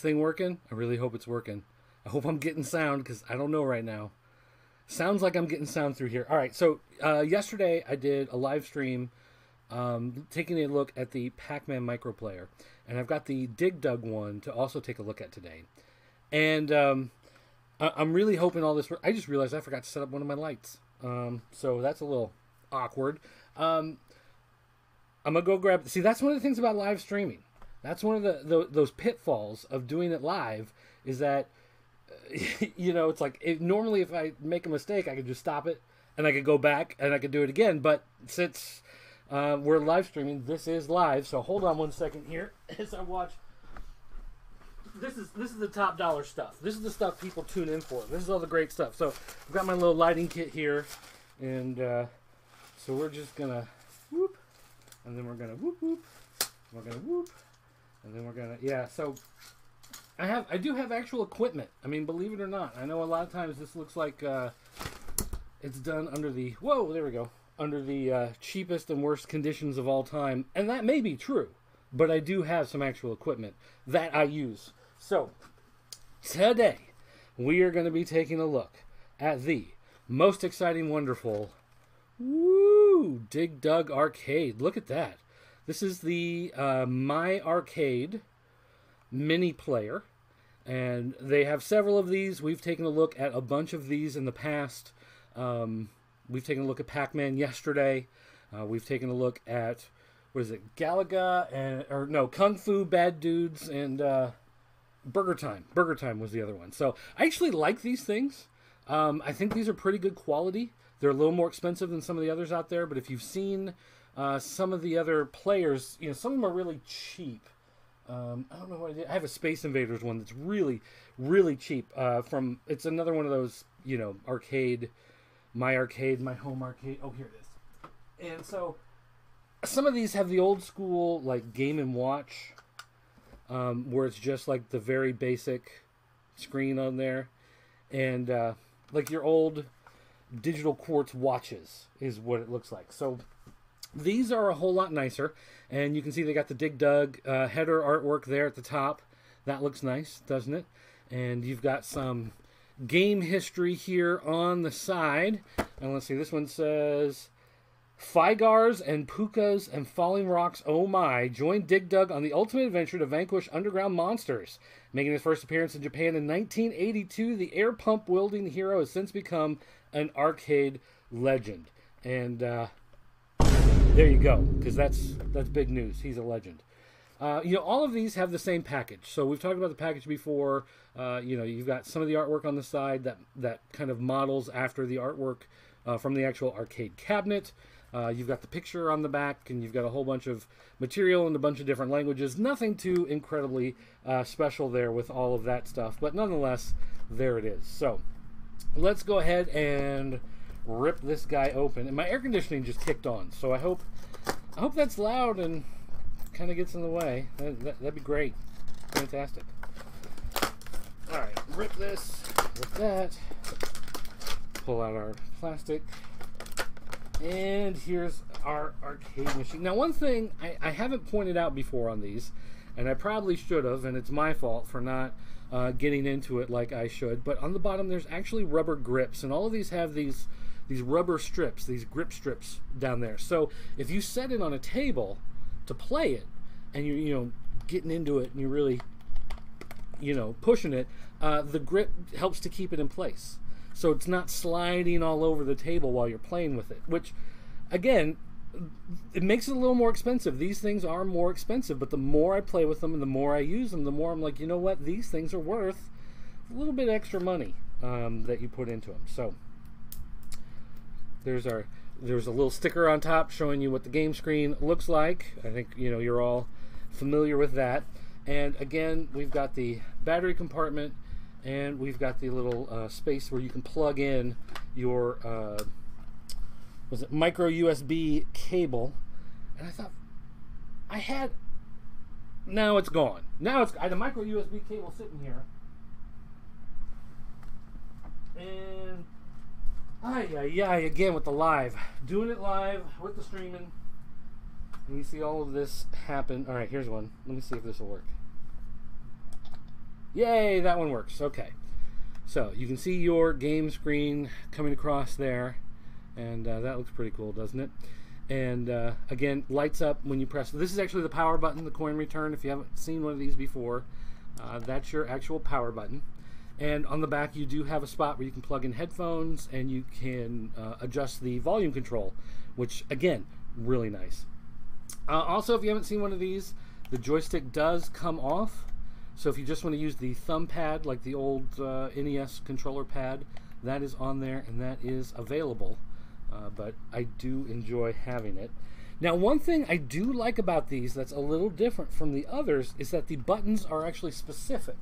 thing working? I really hope it's working. I hope I'm getting sound because I don't know right now. Sounds like I'm getting sound through here. All right, so yesterday I did a live stream taking a look at the Pac-Man microplayer. And I've got the Dig Dug one to also take a look at today. And I'm really hoping all this works. I just realized I forgot to set up one of my lights. So that's a little awkward. I'm going to go grab... See, that's one of the things about live streaming. That's one of those pitfalls of doing it live is that, you know, it's like normally if I make a mistake, I could just stop it and I could go back and I could do it again. But since we're live streaming, this is live. So hold on one second here as I watch. This is the top dollar stuff. This is the stuff people tune in for. This is all the great stuff. So I've got my little lighting kit here. And so we're just going to whoop. And then we're going to whoop, whoop. We're going to whoop. And then we're going to, yeah, so I do have actual equipment. I mean, believe it or not. I know a lot of times this looks like it's done under the, whoa, there we go, under the cheapest and worst conditions of all time. And that may be true, but I do have some actual equipment that I use. So, today, we are going to be taking a look at the most exciting, wonderful, Dig Dug Arcade. Look at that. This is the My Arcade mini player, and they have several of these. We've taken a look at a bunch of these in the past. We've taken a look at Pac-Man yesterday. We've taken a look at, what is it, Galaga, or no, Kung Fu, Bad Dudes, and Burger Time. Burger Time was the other one. So I actually like these things. I think these are pretty good quality. They're a little more expensive than some of the others out there, but if you've seen some of the other players, you know, some of them are really cheap. I don't know what I did. I have a Space Invaders one that's really, really cheap. It's another one of those, you know, arcade, my home arcade. Oh, here it is. And so some of these have the old school, like, Game & Watch, where it's just like the very basic screen on there. And like your old digital quartz watches is what it looks like. So these are a whole lot nicer, and you can see they got the Dig Dug header artwork there at the top. That looks nice, doesn't it? And you've got some game history here on the side. And let's see, this one says, Figars and Pukas and Falling Rocks, oh my, join Dig Dug on the ultimate adventure to vanquish underground monsters. Making his first appearance in Japan in 1982, the air pump wielding hero has since become an arcade legend. And there you go, because that's big news. He's a legend. You know, all of these have the same package. So we've talked about the package before. You know, you've got some of the artwork on the side that kind of models after the artwork from the actual arcade cabinet. You've got the picture on the back, and you've got a whole bunch of material in a bunch of different languages. Nothing too incredibly special there with all of that stuff, but nonetheless, there it is. So let's go ahead and rip this guy open. And my air conditioning just kicked on, so I hope that's loud and kind of gets in the way. That'd be great. Fantastic. All right, rip this, rip that, pull out our plastic, and here's our arcade machine. Now, one thing I haven't pointed out before on these, and I probably should have, and it's my fault for not getting into it like I should, but on the bottom there's actually rubber grips, and all of these have these rubber strips, these grip strips down there. So if you set it on a table to play it, and you're, you know, getting into it, and you're really, you know, pushing it, the grip helps to keep it in place. So it's not sliding all over the table while you're playing with it, which, again, it makes it a little more expensive. These things are more expensive, but the more I play with them and the more I use them, the more I'm like, you know what, these things are worth a little bit extra money that you put into them. So there's a little sticker on top showing you what the game screen looks like. I think, you know, you're all familiar with that. And again, we've got the battery compartment, and we've got the little space where you can plug in your was it micro USB cable. And I thought I had, now it's gone. Now I had a micro USB cable sitting here, and again with the live, doing it live with the streaming, and you see all of this happen. All right, here's one. Let me see if this will work. Yay, that one works. Okay. So you can see your game screen coming across there, and that looks pretty cool, doesn't it? And again, lights up when you press. This is actually the power button, the coin return. If you haven't seen one of these before, that's your actual power button. And on the back, you do have a spot where you can plug in headphones, and you can adjust the volume control, which, again, really nice. Also, if you haven't seen one of these, the joystick does come off. So if you just want to use the thumb pad, like the old NES controller pad, that is on there, and that is available. But I do enjoy having it. Now, one thing I do like about these that's a little different from the others is that the buttons are actually specific.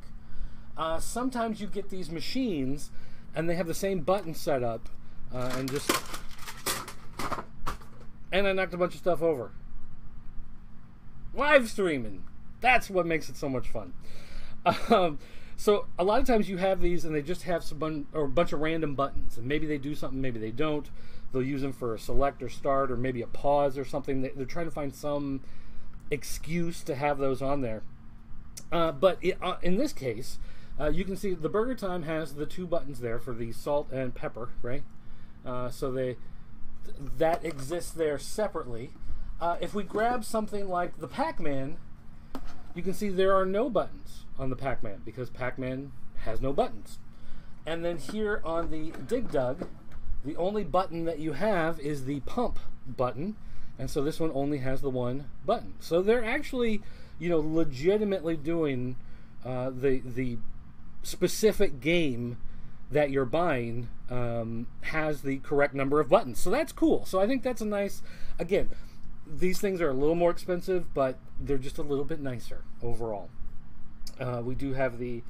Sometimes you get these machines and they have the same button set up and I knocked a bunch of stuff over. Live streaming. That's what makes it so much fun. So a lot of times you have these and they just have a bunch of random buttons, and maybe they do something, maybe they don't. They'll use them for a select or start or maybe a pause or something. They're trying to find some excuse to have those on there. But in this case, you can see the Burger Time has the two buttons there for the salt and pepper, right? So that exists there separately. If we grab something like the Pac-Man, you can see there are no buttons on the Pac-Man because Pac-Man has no buttons. And then here on the Dig Dug, the only button that you have is the pump button, and so this one only has the one button. So they're actually, legitimately doing the specific game that you're buying has the correct number of buttons. So that's cool. So I think that's a nice, again, these things are a little more expensive, but they're just a little bit nicer overall. We do have the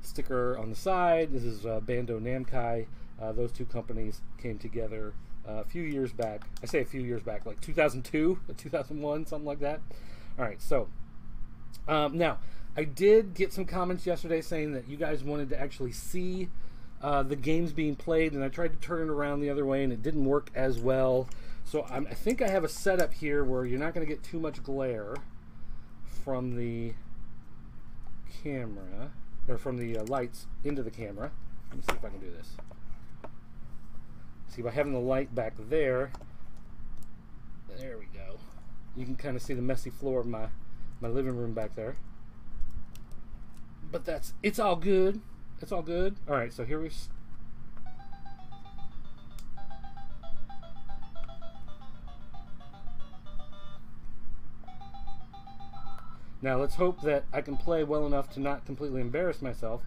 sticker on the side. This is Bando Namkai. Those two companies came together a few years back. I say a few years back, like 2002, 2001, something like that. All right, so now I did get some comments yesterday saying that you guys wanted to actually see the games being played, and I tried to turn it around the other way, and it didn't work as well. So I think I have a setup here where you're not going to get too much glare from the camera, or from the lights into the camera. Let me see if I can do this. See, by having the light back there, there we go. You can kind of see the messy floor of my living room back there. But it's all good. It's all good. All right, so here we. Now let's hope that I can play well enough to not completely embarrass myself.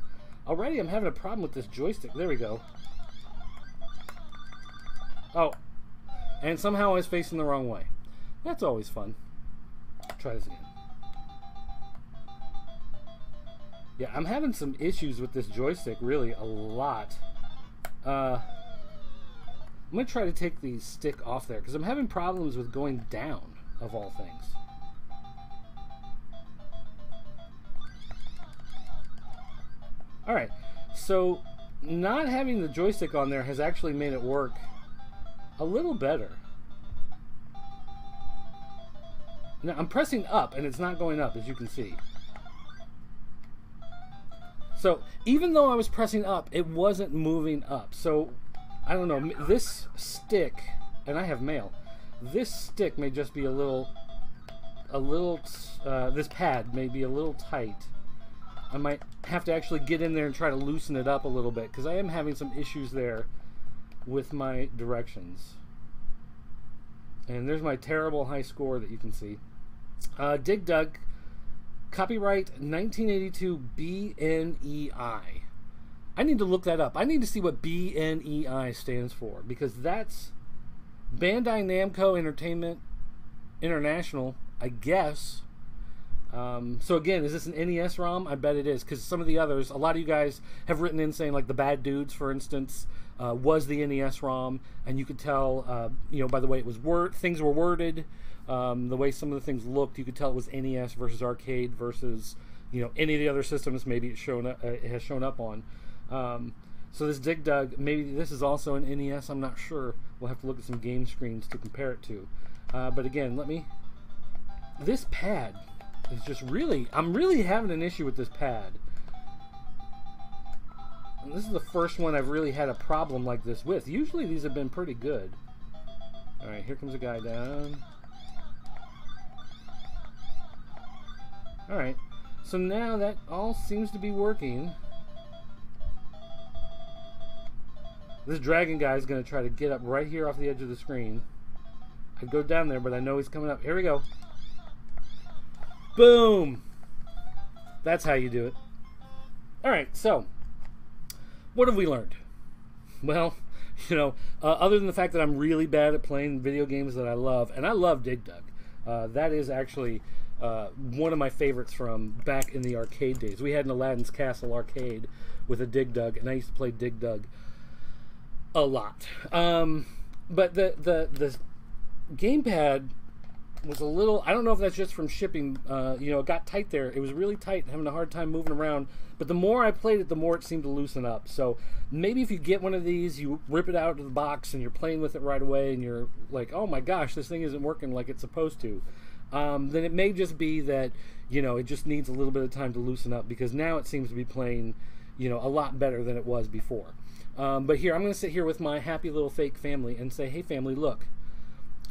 Already I'm having a problem with this joystick. There we go. Oh, and somehow I was facing the wrong way. That's always fun. Try this again. Yeah, I'm having some issues with this joystick, really, a lot. I'm going to try to take the stick off there, because I'm having problems with going down, of all things. Alright, so not having the joystick on there has actually made it work a little better. Now, I'm pressing up, and it's not going up, as you can see. So, even though I was pressing up, it wasn't moving up. So, I don't know, this stick, and I have mail, this stick may just be this pad may be a little tight. I might have to actually get in there and try to loosen it up a little bit, because I am having some issues there with my directions. And there's my terrible high score that you can see. Dig Dug, copyright 1982 BNEI. I need to look that up. I need to see what BNEI stands for, because that's Bandai Namco Entertainment International, I guess. So again, is this an NES ROM? I bet it is, because some of the others, a lot of you guys have written in saying, like the Bad Dudes, for instance, was the NES ROM, and you could tell, by the way it was things were worded, the way some of the things looked, you could tell it was NES versus arcade versus, any of the other systems maybe it has shown up on. So this Dig Dug, maybe this is also an NES, I'm not sure. We'll have to look at some game screens to compare it to. But again, this pad is just I'm really having an issue with this pad. This is the first one I've really had a problem like this with. Usually these have been pretty good. Alright, here comes a guy down. Alright, so now that all seems to be working. This dragon guy is going to try to get up right here off the edge of the screen. I'd go down there, but I know he's coming up. Here we go. Boom! That's how you do it. Alright, so, what have we learned? Well, you know, other than the fact that I'm really bad at playing video games that I love, and I love Dig Dug. That is actually one of my favorites from back in the arcade days. We had an Aladdin's Castle arcade with a Dig Dug, and I used to play Dig Dug a lot. But the gamepad was a little, I don't know if that's just from shipping, you know, it got tight there. It was really tight, having a hard time moving around. But the more I played it, the more it seemed to loosen up. So maybe if you get one of these, you rip it out of the box and you're playing with it right away and you're like, oh my gosh, this thing isn't working like it's supposed to. Then it may just be that, you know, it just needs a little bit of time to loosen up, because now it seems to be playing, you know, a lot better than it was before. But here, I'm going to sit here with my happy little fake family and say, hey family, look.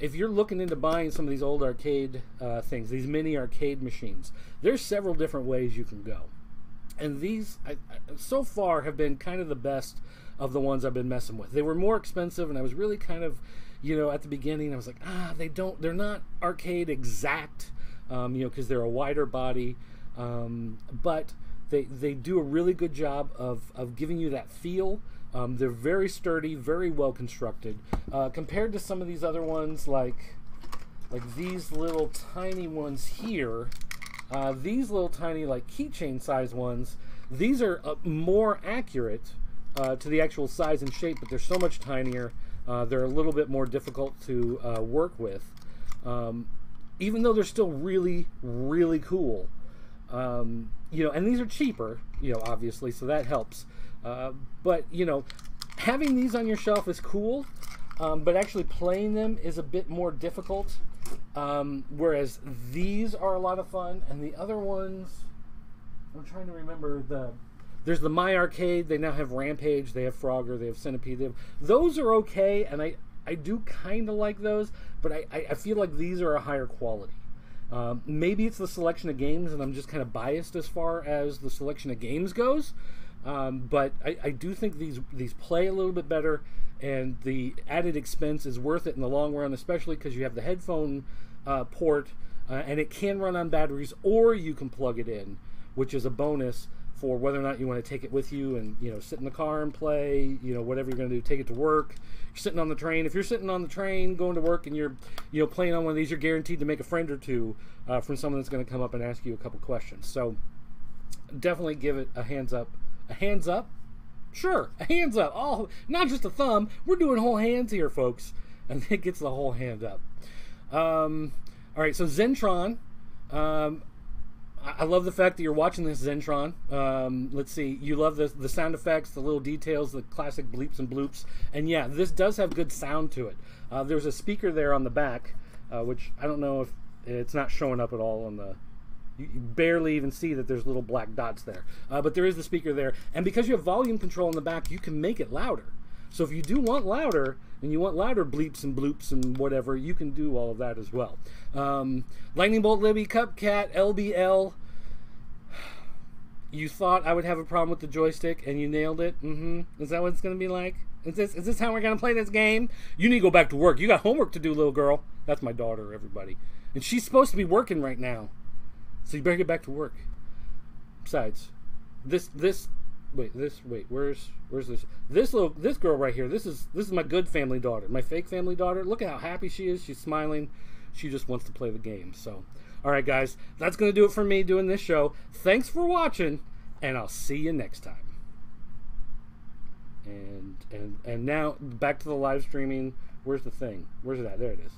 If you're looking into buying some of these old arcade things, these mini arcade machines, there's several different ways you can go. And these, so far, have been kind of the best of the ones I've been messing with. They were more expensive, and I was really kind of, you know, at the beginning, I was like, they're not arcade exact, you know, because they're a wider body, but they do a really good job of giving you that feel. They're very sturdy, very well constructed, compared to some of these other ones, like these little tiny ones here. These little tiny, like keychain size ones, these are more accurate to the actual size and shape, but they're so much tinier. They're a little bit more difficult to work with, even though they're still really, really cool. You know, and these are cheaper, you know, obviously, so that helps. But, you know, having these on your shelf is cool, but actually playing them is a bit more difficult. Whereas these are a lot of fun, and the other ones, I'm trying to remember, there's the My Arcade. They now have Rampage, they have Frogger, they have Centipede. Those are okay, and I do kind of like those, but I feel like these are a higher quality. Maybe it's the selection of games, and I'm just kind of biased as far as the selection of games goes. But I do think these play a little bit better, and the added expense is worth it in the long run, especially because you have the headphone port, and it can run on batteries, or you can plug it in, which is a bonus for whether or not you want to take it with you and, you know, sit in the car and play, you know, whatever you're going to do, take it to work. You're sitting on the train. If you're sitting on the train going to work and you're, you know, playing on one of these, you're guaranteed to make a friend or two from someone that's going to come up and ask you a couple questions. So definitely give it a hands up. A hands up? Sure, a hands up. Oh, not just a thumb. We're doing whole hands here, folks. And it gets the whole hand up. All right, so Zentron. I love the fact that you're watching this, Zentron. Let's see. You love the sound effects, the little details, the classic bleeps and bloops. And yeah, this does have good sound to it. There's a speaker there on the back, which I don't know if it's not showing up at all on the... You barely even see that there's little black dots there. But there is the speaker there. And because you have volume control in the back, you can make it louder. So if you do want louder, and you want louder bleeps and bloops and whatever, you can do all of that as well. Lightning Bolt, Libby, Cupcat, LBL. You thought I would have a problem with the joystick, and you nailed it? Is that what it's going to be like? Is this how we're going to play this game? You need to go back to work. You got homework to do, little girl. That's my daughter, everybody. And she's supposed to be working right now. So you better get back to work. Besides, where's this? This girl right here. This is my good family daughter. My fake family daughter. Look at how happy she is. She's smiling. She just wants to play the game. So, all right, guys, that's gonna do it for me doing this show. Thanks for watching, and I'll see you next time. And now back to the live streaming. Where's the thing? Where's it at? There it is.